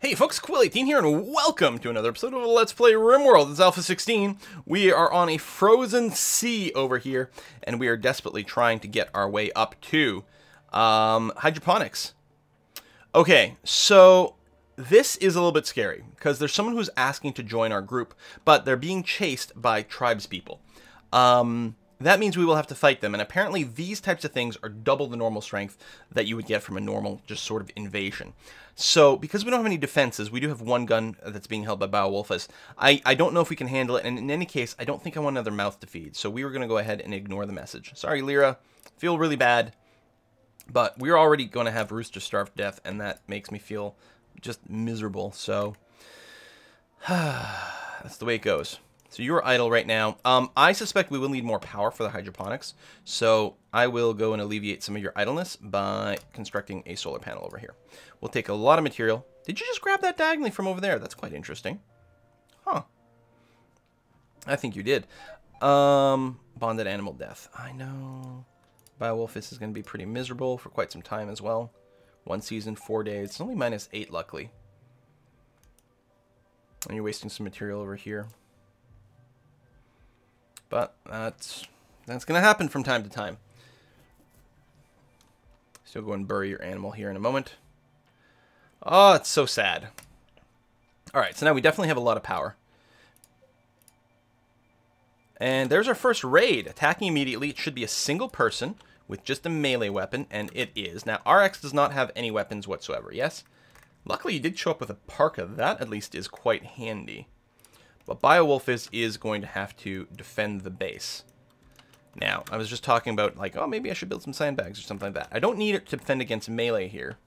Hey folks, Quill18 here, and welcome to another episode of Let's Play Rimworld. It's Alpha 16. We are on a frozen sea over here, and we are desperately trying to get our way up to hydroponics. Okay, so this is a little bit scary, because there's someone who's asking to join our group, but they're being chased by tribespeople. That means we will have to fight them, and apparently these types of things are double the normal strength that you would get from a normal, just sort of invasion. So, because we don't have any defenses, we do have one gun that's being held by Beowulfus. I don't know if we can handle it, and in any case, I don't think I want another mouth to feed, so we were going to go ahead and ignore the message. Sorry, Lyra. Feel really bad, but we're already going to have Rooster starve to death, and that makes me feel just miserable, so that's the way it goes. So you're idle right now. I suspect we will need more power for the hydroponics, so I will go and alleviate some of your idleness by constructing a solar panel over here. We'll take a lot of material. Did you just grab that diagonally from over there? That's quite interesting. Huh. I think you did. Bonded animal death. I know. Beowulfus is going to be pretty miserable for quite some time as well. 1 season, 4 days. It's only -8, luckily. And you're wasting some material over here. But that's going to happen from time to time. So go and bury your animal here in a moment. Oh, it's so sad. Alright, so now we definitely have a lot of power. And there's our first raid. Attacking immediately. It should be a single person with just a melee weapon, and it is. Now, RX does not have any weapons whatsoever, yes? Luckily, you did show up with a parka. That, at least, is quite handy. But Beowulfus is going to have to defend the base. Now, I was just talking about, like, oh, maybe I should build some sandbags or something like that. I don't need it to defend against melee here.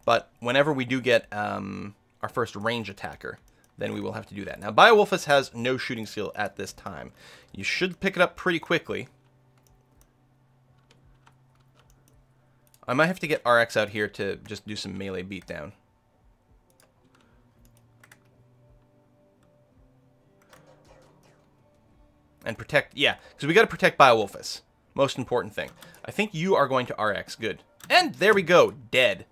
But whenever we do get our first range attacker, then we will have to do that. Now, Beowulfus has no shooting skill at this time. You should pick it up pretty quickly. I might have to get RX out here to just do some melee beatdown. And protect, yeah, because we got to protect Beowulfus. Most important thing. I think you are going to RX. Good. And there we go. Dead.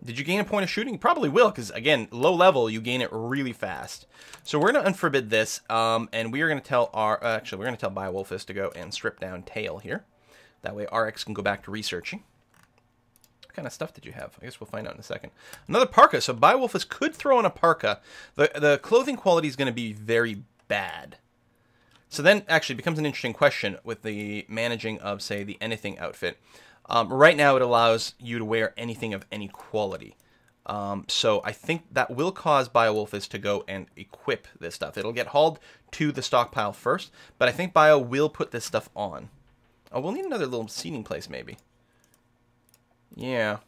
Did you gain a point of shooting? You probably will, because, again, low level, you gain it really fast. So we're going to unforbid this, and we are going to tell actually, we're going to tell Beowulfus to go and strip down Tail here. That way RX can go back to researching. What kind of stuff did you have? I guess we'll find out in a second. Another parka. So Beowulfus could throw in a parka. The clothing quality is going to be very bad. So then, actually, it becomes an interesting question with the managing of, say, the anything outfit. Right now, it allows you to wear anything of any quality. So I think that will cause Beowulfus to go and equip this stuff. It'll get hauled to the stockpile first, but I think Bio will put this stuff on. Oh, we'll need another little seating place, maybe. Yeah.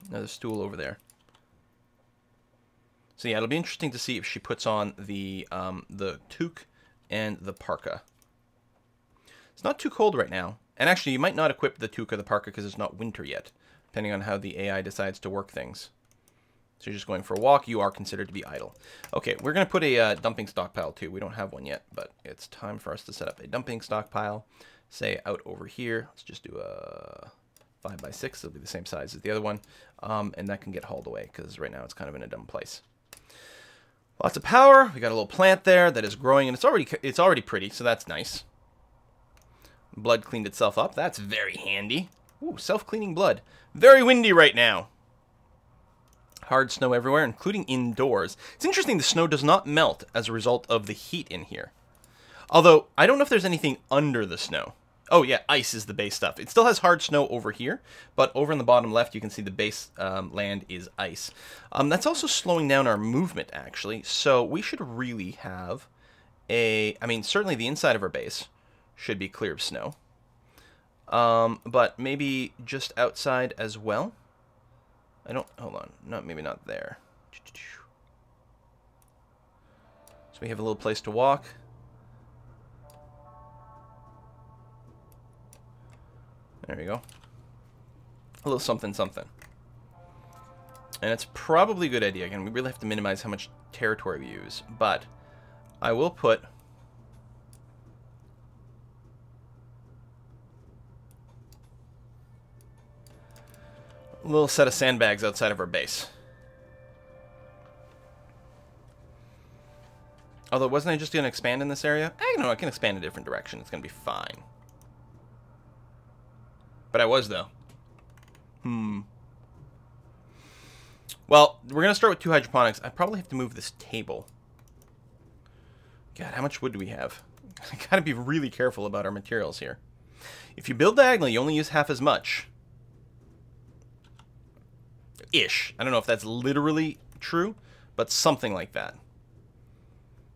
Another stool over there. So yeah, it'll be interesting to see if she puts on the toque and the parka. It's not too cold right now. And actually, you might not equip the toque or the parka because it's not winter yet, depending on how the AI decides to work things. So you're just going for a walk. You are considered to be idle. Okay, we're going to put a dumping stockpile too. We don't have one yet, but it's time for us to set up a dumping stockpile. Say out over here. Let's just do a 5x6. It'll be the same size as the other one. And that can get hauled away because right now it's kind of in a dumb place. Lots of power. We got a little plant there that is growing, and it's already pretty, so that's nice. Blood cleaned itself up. That's very handy. Ooh, self-cleaning blood. Very windy right now. Hard snow everywhere, including indoors. It's interesting the snow does not melt as a result of the heat in here. Although, I don't know if there's anything under the snow. Oh, yeah, ice is the base stuff. It still has hard snow over here, but over in the bottom left, you can see the base land is ice. That's also slowing down our movement, actually, so we should really have I mean, certainly the inside of our base should be clear of snow, but maybe just outside as well. Hold on, maybe not there. So we have a little place to walk. There we go. A little something, something. And it's probably a good idea. Again, we really have to minimize how much territory we use. But I will put a little set of sandbags outside of our base. Although, wasn't I just going to expand in this area? I don't know, I can expand in a different direction. It's going to be fine. But I was, though. Well, we're going to start with 2 hydroponics. I probably have to move this table. God, how much wood do we have? I gotta be really careful about our materials here. If you build diagonally, you only use half as much. Ish. I don't know if that's literally true, but something like that.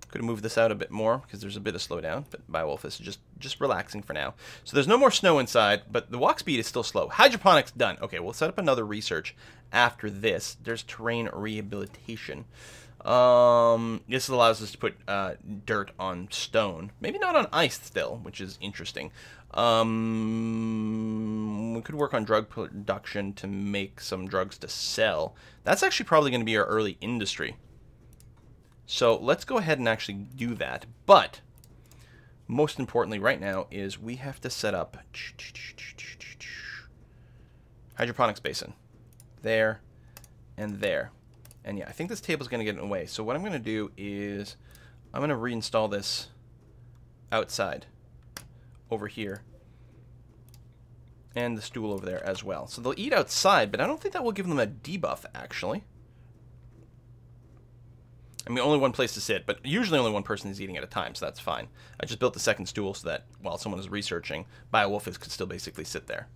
Could have moved this out a bit more because there's a bit of slowdown, but Biowolf is just relaxing for now. So there's no more snow inside, but the walk speed is still slow. Hydroponics done. Okay, we'll set up another research after this. There's terrain rehabilitation. This allows us to put dirt on stone. Maybe not on ice still, which is interesting. We could work on drug production to make some drugs to sell. That's actually probably going to be our early industry. So let's go ahead and actually do that. But most importantly right now is we have to set up hydroponics basin. There and there. And yeah, I think this table's going to get in the way. So what I'm going to do is I'm going to reinstall this outside over here. And the stool over there as well. So they'll eat outside, but I don't think that will give them a debuff, actually. I mean, only one place to sit, but usually only one person is eating at a time, so that's fine. I just built the second stool so that while someone is researching, Biowolfus could still basically sit there.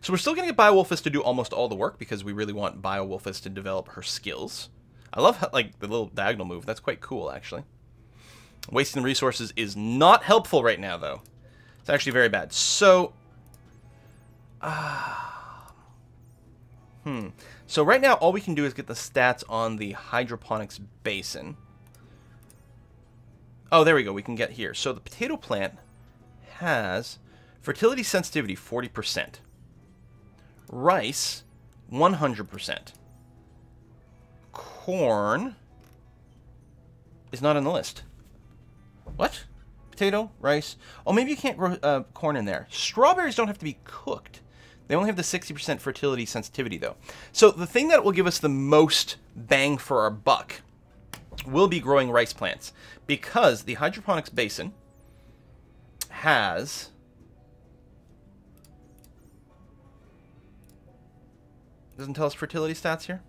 So we're still going to get Biowolfus to do almost all the work because we really want Biowolfus to develop her skills. I love how, like, the little diagonal move. That's quite cool, actually. Wasting resources is not helpful right now, though. It's actually very bad. So, So right now, all we can do is get the stats on the hydroponics basin. Oh, there we go. We can get here. So the potato plant has fertility sensitivity 40%. Rice, 100%. Corn is not on the list. What? Potato, rice. Oh, maybe you can't grow corn in there. Strawberries don't have to be cooked. They only have the 60% fertility sensitivity, though. So the thing that will give us the most bang for our buck will be growing rice plants, because the hydroponics basin has... Doesn't tell us fertility stats here?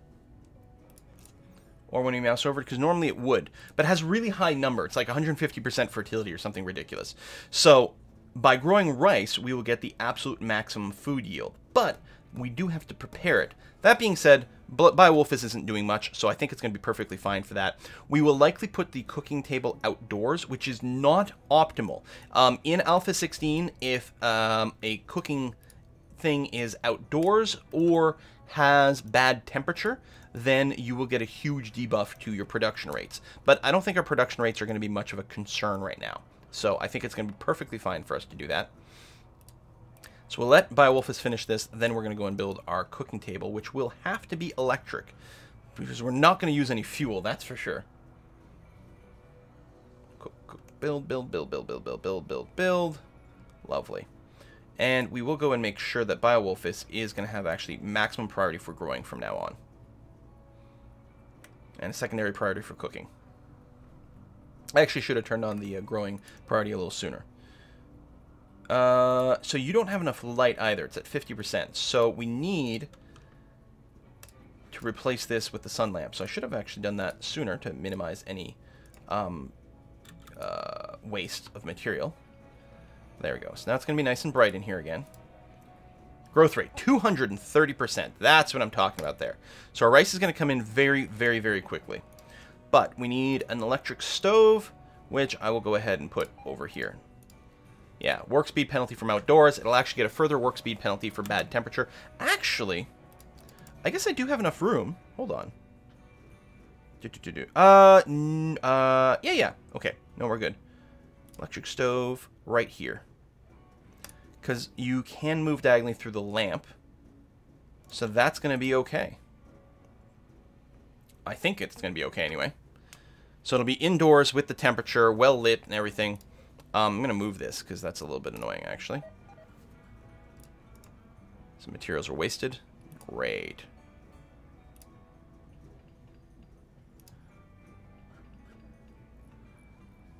Or when we mouse over it, because normally it would. But it has really high number. It's like 150% fertility or something ridiculous. So by growing rice, we will get the absolute maximum food yield. But we do have to prepare it. That being said, Biowolfus isn't doing much, so I think it's going to be perfectly fine for that. We will likely put the cooking table outdoors, which is not optimal. In Alpha 16, if a cooking thing is outdoors or has bad temperature, then you will get a huge debuff to your production rates. But I don't think our production rates are going to be much of a concern right now. So I think it's going to be perfectly fine for us to do that. So we'll let Biowolfus finish this, then we're going to go and build our cooking table, which will have to be electric, because we're not going to use any fuel, that's for sure. Build, build, build, build, build, build, build, build, build. Lovely. And we will go and make sure that Biowolfus is going to have actually maximum priority for growing from now on. And a secondary priority for cooking. I actually should have turned on the growing priority a little sooner. So you don't have enough light either. It's at 50%. So we need to replace this with the sun lamp. So I should have actually done that sooner to minimize any waste of material. There we go. So now it's going to be nice and bright in here again. Growth rate, 230%. That's what I'm talking about there. So our rice is going to come in very, very, very quickly. But we need an electric stove, which I will go ahead and put over here. Yeah, work speed penalty from outdoors. It'll actually get a further work speed penalty for bad temperature. Actually, I guess I do have enough room. Hold on. Yeah. Okay. No, we're good. Electric stove right here. Because you can move diagonally through the lamp. So that's going to be okay. I think it's going to be okay anyway. So it'll be indoors with the temperature, well lit and everything. I'm going to move this because that's a little bit annoying, actually. Some materials are wasted. Great.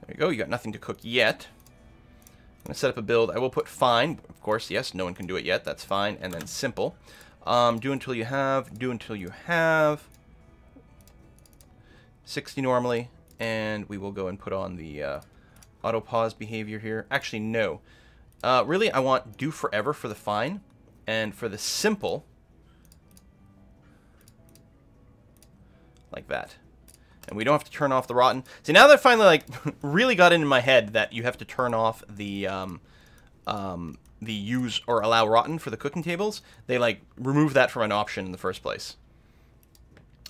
There you go. You got nothing to cook yet. I'm going to set up a build. I will put fine. Of course, yes, no one can do it yet. That's fine. And then simple. Do until you have. Do until you have. 60 normally. And we will go and put on the auto pause behavior here. Actually, no. Really, I want do forever for the fine. And for the simple, like that. And we don't have to turn off the rotten. See, now that I finally, like, really got into my head that you have to turn off the use or allow rotten for the cooking tables, they, like, remove that from an option in the first place.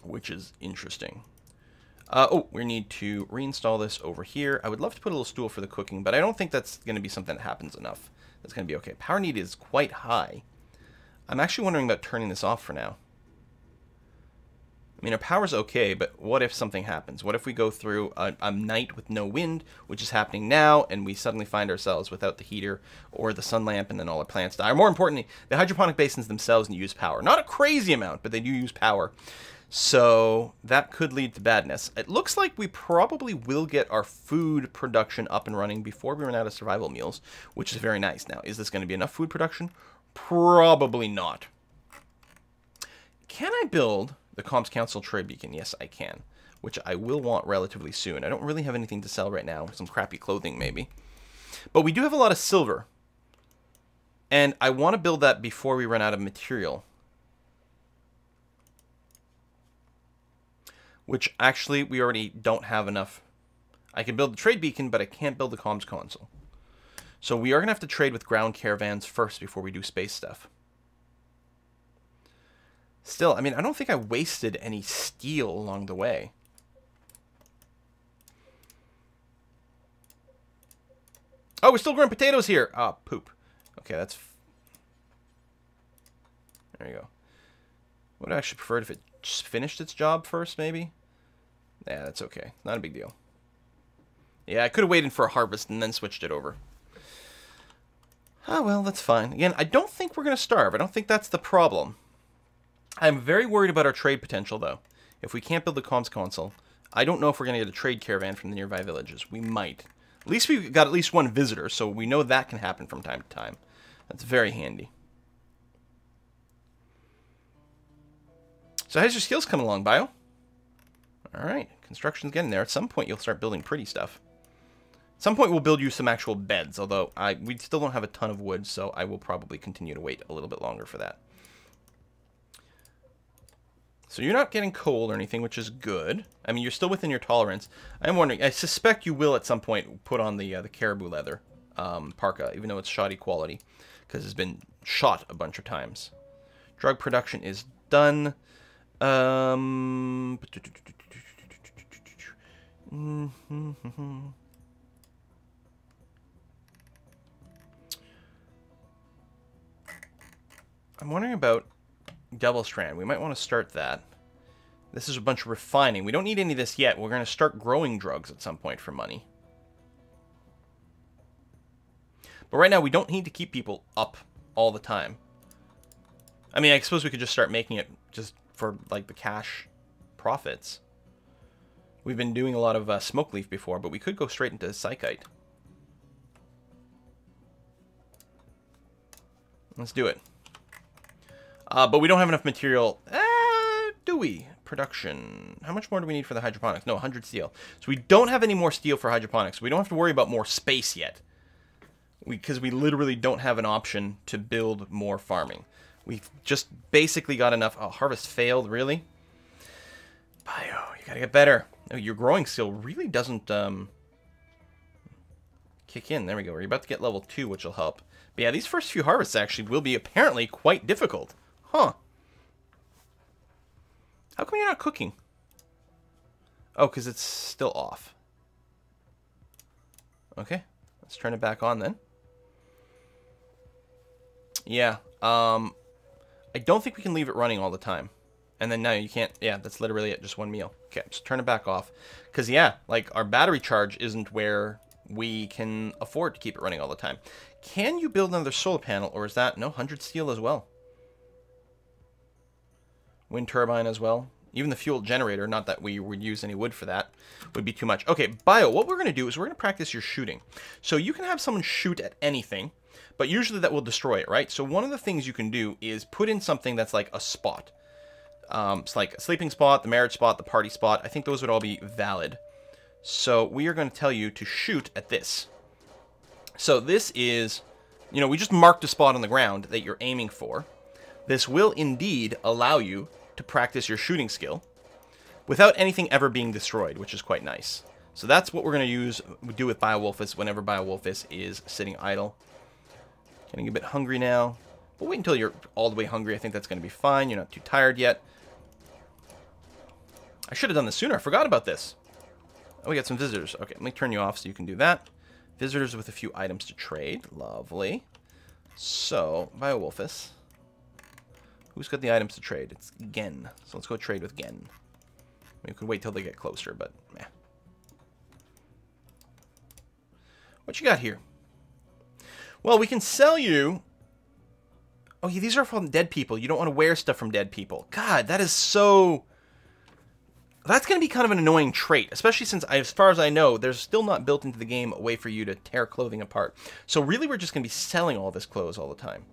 Which is interesting. Oh, we need to reinstall this over here. I would love to put a little stool for the cooking, but I don't think that's going to be something that happens enough. That's going to be okay. Power need is quite high. I'm actually wondering about turning this off for now. I mean, our power's okay, but what if something happens? What if we go through a night with no wind, which is happening now, and we suddenly find ourselves without the heater or the sun lamp, and then all our plants die? Or more importantly, the hydroponic basins themselves use power. Not a crazy amount, but they do use power. So that could lead to badness. It looks like we probably will get our food production up and running before we run out of survival meals, which is very nice. Now, is this going to be enough food production? Probably not. Can I build the Comms Council trade beacon? Yes, I can, which I will want relatively soon. I don't really have anything to sell right now. Some crappy clothing, maybe. But we do have a lot of silver. And I want to build that before we run out of material. Which, actually, we already don't have enough. I can build the trade beacon, but I can't build the comms console. So we are going to have to trade with ground caravans first before we do space stuff. Still, I mean, I don't think I wasted any steel along the way. Oh, we're still growing potatoes here. Ah, poop. Okay, that's... There you go. Would I actually prefer it if it just finished its job first, maybe? Yeah, that's okay. Not a big deal. Yeah, I could have waited for a harvest and then switched it over. Ah, well, that's fine. Again, I don't think we're going to starve. I don't think that's the problem. I'm very worried about our trade potential, though. If we can't build the comms console, I don't know if we're going to get a trade caravan from the nearby villages. We might. At least we've got at least one visitor, so we know that can happen from time to time. That's very handy. So how's your skills coming along, Bio? Alright, construction's getting there. At some point, you'll start building pretty stuff. At some point, we'll build you some actual beds, although we still don't have a ton of wood, so I will probably continue to wait a little bit longer for that. So you're not getting cold or anything, which is good. I mean, you're still within your tolerance. I'm wondering, I suspect you will at some point put on the caribou leather parka, even though it's shoddy quality, because it's been shot a bunch of times. Drug production is done. I'm wondering about double strand. We might want to start that. This is a bunch of refining. We don't need any of this yet. We're going to start growing drugs at some point for money. But right now, we don't need to keep people up all the time. I mean, I suppose we could just start making it just for, like, the cash profits. We've been doing a lot of smoke leaf before, but we could go straight into psychite. Let's do it. But we don't have enough material. Do we? Production. How much more do we need for the hydroponics? No, 100 steel. So we don't have any more steel for hydroponics. We don't have to worry about more space yet. Because we literally don't have an option to build more farming. We've just basically got enough. Oh, harvest failed, really? Bio, you gotta get better. Oh, your growing skill really doesn't kick in. There we go. We're about to get level 2, which will help. But yeah, these first few harvests actually will be apparently quite difficult. Huh. How come you're not cooking? Oh, because it's still off. Okay. Let's turn it back on then. Yeah. I don't think we can leave it running all the time. And then now you can't. Yeah, that's literally it. Just one meal. Okay, so turn it back off. Because, yeah, like, our battery charge isn't where we can afford to keep it running all the time. Can you build another solar panel, or is that... No, 100 steel as well. Wind turbine as well. Even the fuel generator, not that we would use any wood for that, would be too much. Okay, bio, what we're going to do is we're going to practice your shooting. So you can have someone shoot at anything, but usually that will destroy it, right? So one of the things you can do is put in something that's like a spot. It's like a sleeping spot, the marriage spot, the party spot. I think those would all be valid. So we are going to tell you to shoot at this. So this is, you know, we just marked a spot on the ground that you're aiming for. This will indeed allow you to practice your shooting skill without anything ever being destroyed, which is quite nice. So that's what we're going to do with Beowulfus whenever Beowulfus is sitting idle. Getting a bit hungry now. But wait until you're all the way hungry. I think that's going to be fine. You're not too tired yet. I should have done this sooner. I forgot about this. Oh, we got some visitors. Okay, let me turn you off so you can do that. Visitors with a few items to trade. Lovely. So, Beowulfus. Who's got the items to trade? It's Gen. So let's go trade with Gen. We could wait till they get closer, but meh. What you got here? Well, we can sell you... Oh, yeah, these are from dead people. You don't want to wear stuff from dead people. God, that is so... That's going to be kind of an annoying trait, especially since, as far as I know, there's still not built into the game a way for you to tear clothing apart. So really, we're just going to be selling all this clothes all the time.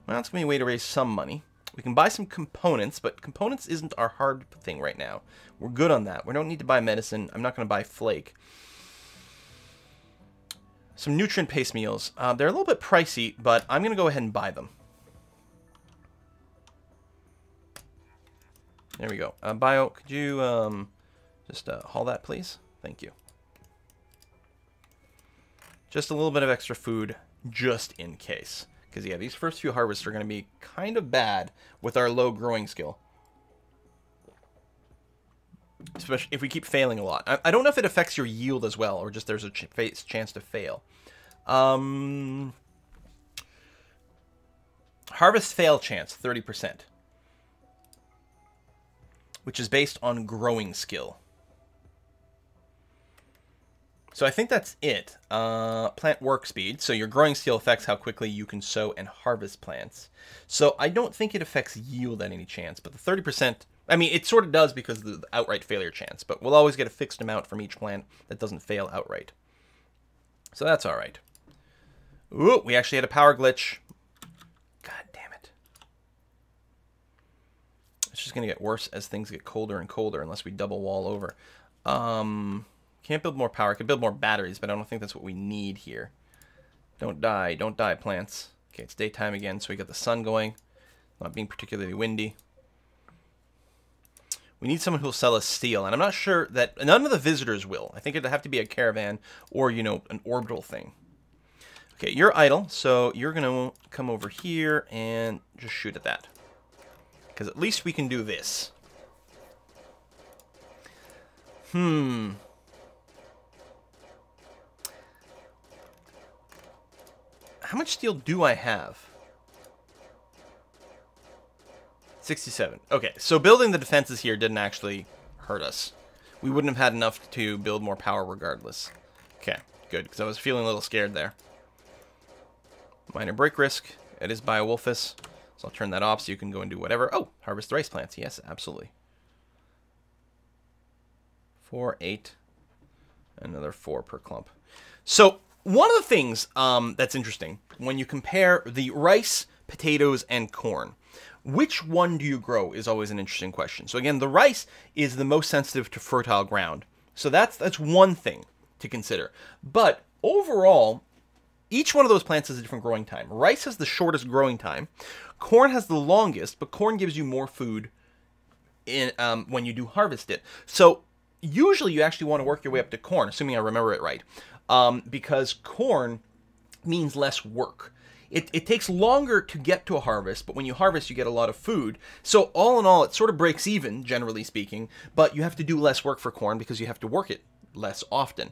Well, that's going to be a way to raise some money. We can buy some components, but components isn't our hard thing right now. We're good on that. We don't need to buy medicine. I'm not going to buy flake. Some nutrient paste meals. They're a little bit pricey, but I'm going to go ahead and buy them. There we go. Bio, could you just haul that, please? Thank you. Just a little bit of extra food, just in case. Because, yeah, these first few harvests are going to be kind of bad with our low growing skill. Especially if we keep failing a lot. I don't know if it affects your yield as well, or just there's a chance to fail. Harvest fail chance, 30%. Which is based on growing skill. So I think that's it. Plant work speed. So your growing skill affects how quickly you can sow and harvest plants. So I don't think it affects yield at any chance. But the 30%, I mean, it sort of does because of the outright failure chance. But we'll always get a fixed amount from each plant that doesn't fail outright. So that's all right. Ooh, we actually had a power glitch. God damn it. It's just going to get worse as things get colder and colder unless we double wall over. Can't build more power. I could build more batteries, but I don't think that's what we need here. Don't die. Don't die, plants. Okay, it's daytime again, so we got the sun going. Not being particularly windy. We need someone who will sell us steel, and I'm not sure that... None of the visitors will. I think it'd have to be a caravan or, you know, an orbital thing. Okay, you're idle, so you're going to come over here and just shoot at that. Because at least we can do this. How much steel do I have? 67. Okay, so building the defenses here didn't actually hurt us. We wouldn't have had enough to build more power regardless. Okay, good, because I was feeling a little scared there. Minor break risk. It is Beowulfus. So I'll turn that off so you can go and do whatever. Oh, harvest the rice plants. Yes, absolutely. 4, 8. Another 4 per clump. So one of the things that's interesting, when you compare the rice, potatoes, and corn, which one do you grow is always an interesting question. So again, the rice is the most sensitive to fertile ground. So that's one thing to consider. But overall, each one of those plants has a different growing time. Rice has the shortest growing time. Corn has the longest, but corn gives you more food in when you do harvest it. So usually you actually want to work your way up to corn, assuming I remember it right. Because corn means less work. It takes longer to get to a harvest, but when you harvest, you get a lot of food. So all in all, it sort of breaks even, generally speaking, but you have to do less work for corn because you have to work it less often.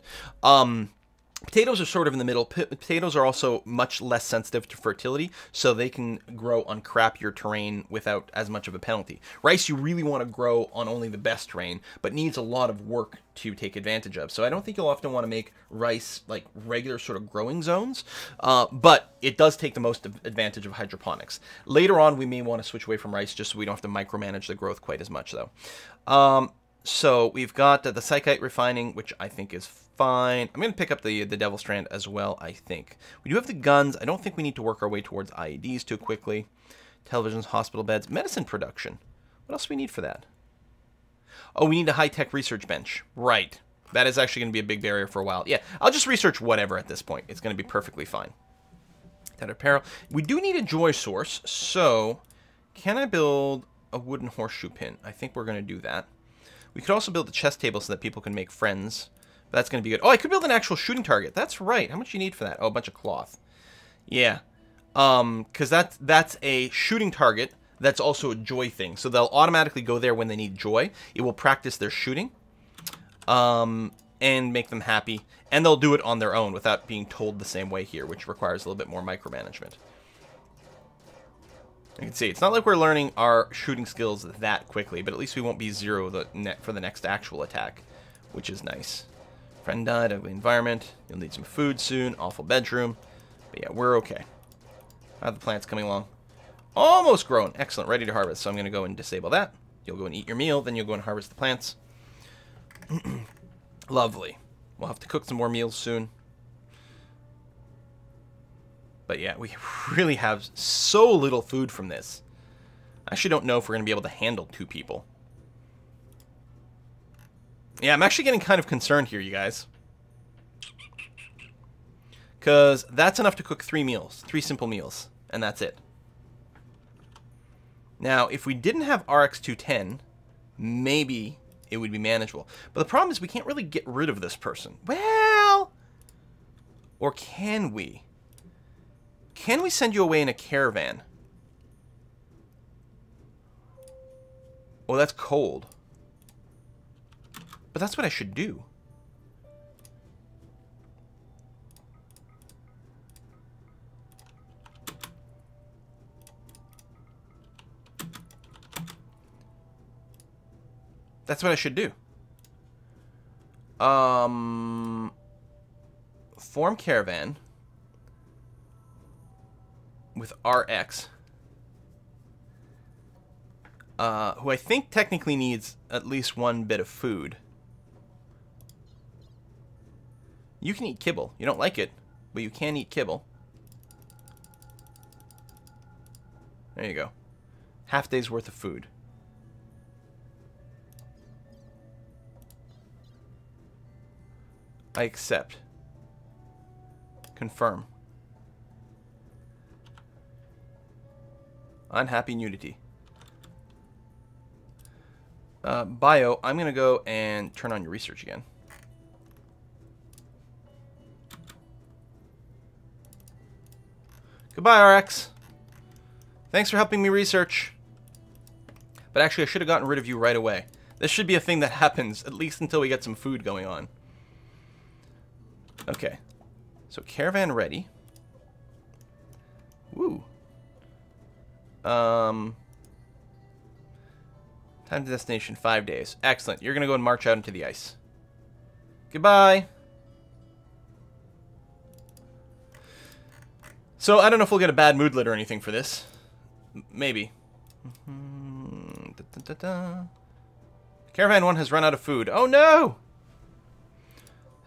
Potatoes are sort of in the middle. Potatoes are also much less sensitive to fertility, so they can grow on crappier terrain without as much of a penalty. Rice, you really want to grow on only the best terrain, but needs a lot of work to take advantage of. So I don't think you'll often want to make rice like regular sort of growing zones, but it does take the most advantage of hydroponics. Later on, we may want to switch away from rice just so we don't have to micromanage the growth quite as much, though. So we've got the psychite refining, which I think is fine. I'm going to pick up the Devil Strand as well, I think. We do have the guns. I don't think we need to work our way towards IEDs too quickly. Televisions, hospital beds, medicine production. What else do we need for that? Oh, we need a high-tech research bench. Right. That is actually going to be a big barrier for a while. Yeah, I'll just research whatever at this point. It's going to be perfectly fine. That apparel. We do need a joy source, so can I build a wooden horseshoe pin? I think we're going to do that. We could also build a chess table so that people can make friends. That's going to be good. Oh, I could build an actual shooting target. That's right. How much do you need for that? Oh, a bunch of cloth. Yeah. Because that's a shooting target that's also a joy thing. So they'll automatically go there when they need joy. It will practice their shooting and make them happy. And they'll do it on their own without being told the same way here, which requires a little bit more micromanagement. You can see, it's not like we're learning our shooting skills that quickly, but at least we won't be zero for the next actual attack, which is nice. Friend died, ugly environment. You'll need some food soon. Awful bedroom. But yeah, we're okay. How are the plants coming along? Almost grown. Excellent. Ready to harvest. So I'm going to go and disable that. You'll go and eat your meal. Then you'll go and harvest the plants. Lovely. We'll have to cook some more meals soon. But yeah, we really have so little food from this. I actually don't know if we're going to be able to handle 2 people. Yeah, I'm actually getting kind of concerned here, you guys. Because that's enough to cook 3 meals. 3 simple meals. And that's it. Now, if we didn't have RX-210, maybe it would be manageable. But the problem is we can't really get rid of this person. Well... Or can we? Can we send you away in a caravan? Oh, that's cold. But that's what I should do. That's what I should do. Form caravan with RX, who I think technically needs at least 1 bit of food. You can eat kibble. You don't like it, but you can eat kibble. There you go. Half day's worth of food. I accept. Confirm. Unhappy nudity. Bio, I'm going to go and turn on your research again. Goodbye, RX. Thanks for helping me research. But actually, I should have gotten rid of you right away. This should be a thing that happens, at least until we get some food going on. Okay. So, caravan ready. Woo. Time to destination, 5 days. Excellent. You're going to go and march out into the ice. Goodbye. So, I don't know if we'll get a bad moodlet or anything for this. Maybe. Caravan 1 has run out of food. Oh, no!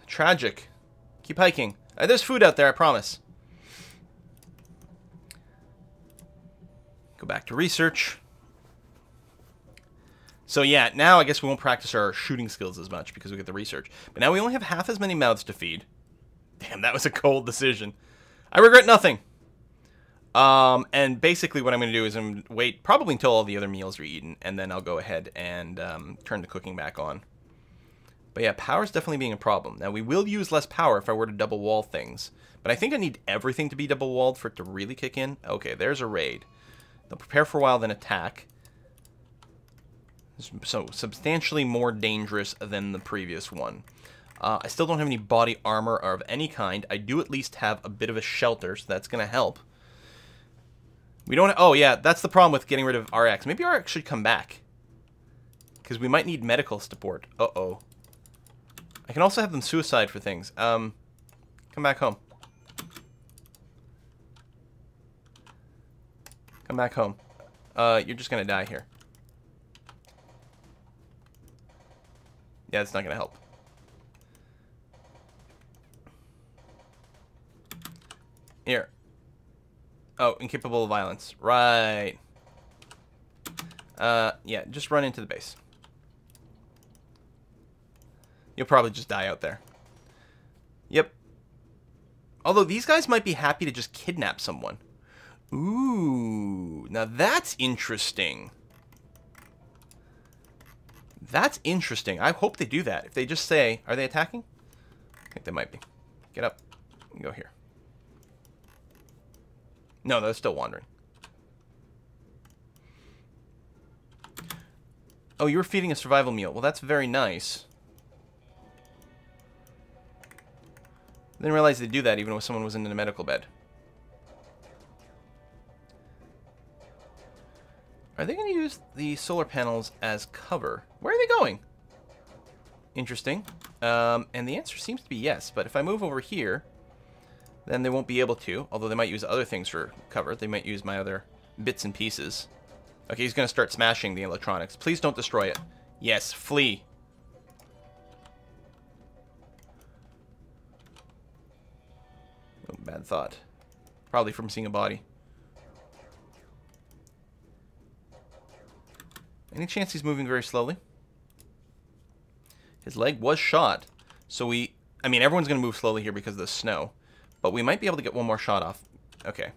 Tragic. Keep hiking. There's food out there, I promise. Go back to research. So yeah, now I guess we won't practice our shooting skills as much because we get the research. But now we only have half as many mouths to feed. Damn, that was a cold decision. I regret nothing. And basically what I'm going to do is I'm going to wait probably until all the other meals are eaten, and then I'll go ahead and turn the cooking back on. But yeah, power's definitely being a problem. Now, we will use less power if I were to double wall things. But I think I need everything to be double walled for it to really kick in. Okay, there's a raid. They'll prepare for a while, then attack. So, substantially more dangerous than the previous one. I still don't have any body armor of any kind. I do at least have a bit of a shelter, so that's going to help. We don't... Oh, yeah, that's the problem with getting rid of RX. Maybe RX should come back. Because we might need medical support. Uh-oh. I can also have them suicide for things. Come back home. Come back home. You're just going to die here. Yeah, it's not going to help. Here. Oh, incapable of violence. Right. Yeah, just run into the base. You'll probably just die out there. Yep. Although these guys might be happy to just kidnap someone. Ooh, now that's interesting. That's interesting. I hope they do that. If they just say, are they attacking? I think they might be. Get up and go here. No, they're still wandering. Oh, you were feeding a survival meal. Well, that's very nice. Didn't realize they'd do that even when someone was in a medical bed. Are they going to use the solar panels as cover? Where are they going? Interesting. And the answer seems to be yes. But if I move over here, then they won't be able to. Although they might use other things for cover. They might use my other bits and pieces. Okay, he's going to start smashing the electronics. Please don't destroy it. Yes, flee. Oh, bad thought. Probably from seeing a body. Any chance he's moving very slowly? His leg was shot. So I mean, everyone's going to move slowly here because of the snow. But we might be able to get one more shot off. Okay.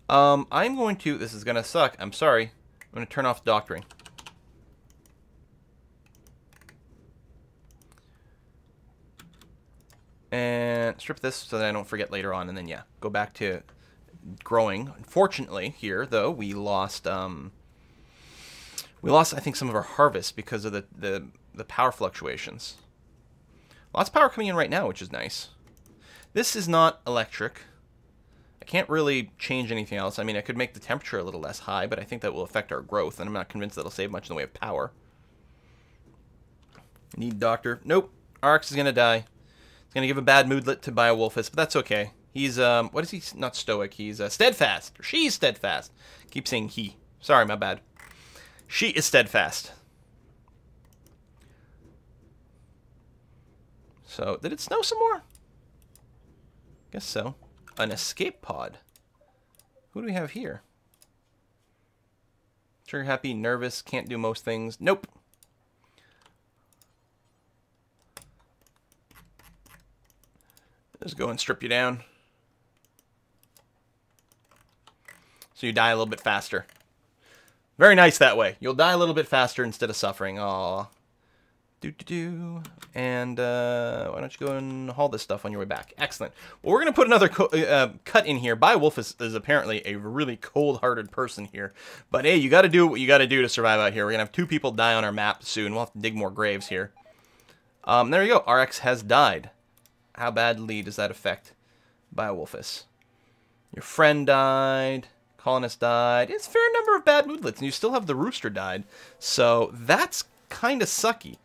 I'm going to... This is going to suck. I'm sorry. I'm going to turn off doctoring. And strip this so that I don't forget later on. And then, yeah, go back to growing. Unfortunately, here, though, we lost, I think, some of our harvest because of the power fluctuations. Lots of power coming in right now, which is nice. This is not electric. I can't really change anything else. I mean, I could make the temperature a little less high, but I think that will affect our growth, and I'm not convinced that'll save much in the way of power. Need doctor. Nope. Arx is going to die. It's going to give a bad moodlet to Biowolfus, but that's okay. He's, what is he? Not stoic. He's steadfast. Or she's steadfast. Keep saying he. Sorry, my bad. She is steadfast. So, did it snow some more? Guess so. An escape pod. Who do we have here? Trigger happy, nervous, can't do most things. Nope. Let's go and strip you down. So you die a little bit faster. Very nice that way. You'll die a little bit faster instead of suffering. Aww. And why don't you go and haul this stuff on your way back? Excellent. Well, we're going to put another cut in here. Biowolf is apparently a really cold-hearted person here. But hey, you got to do what you got to do to survive out here. We're going to have 2 people die on our map soon. We'll have to dig more graves here. There you go. RX has died. How badly does that affect Biowolfus? Your friend died. Colonist died. It's a fair number of bad moodlets, and you still have the rooster died. So that's kind of sucky.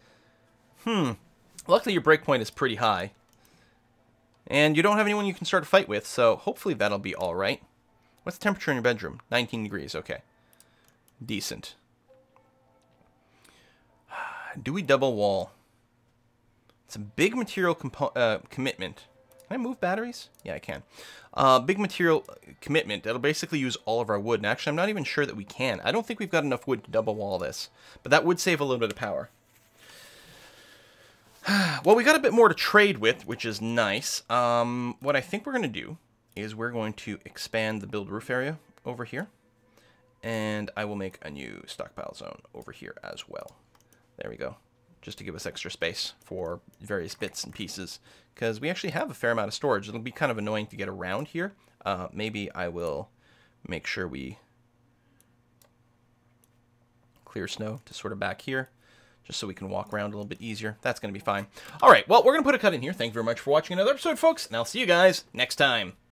Luckily your breakpoint is pretty high. And you don't have anyone you can start a fight with, so hopefully that'll be alright. What's the temperature in your bedroom? 19 degrees, okay. Decent. Do we double wall? It's a big material commitment. Can I move batteries? Yeah, I can. Big material commitment. That'll basically use all of our wood. And actually, I'm not even sure that we can. I don't think we've got enough wood to double wall this. But that would save a little bit of power. Well, we got a bit more to trade with, which is nice. What I think we're going to do is we're going to expand the build roof area over here. And I will make a new stockpile zone over here as well. There we go. Just to give us extra space for various bits and pieces. Because we actually have a fair amount of storage. It'll be kind of annoying to get around here. Maybe I will make sure we clear snow to sort of back here. just so we can walk around a little bit easier. That's going to be fine. All right, well, we're going to put a cut in here. Thank you very much for watching another episode, folks, and I'll see you guys next time.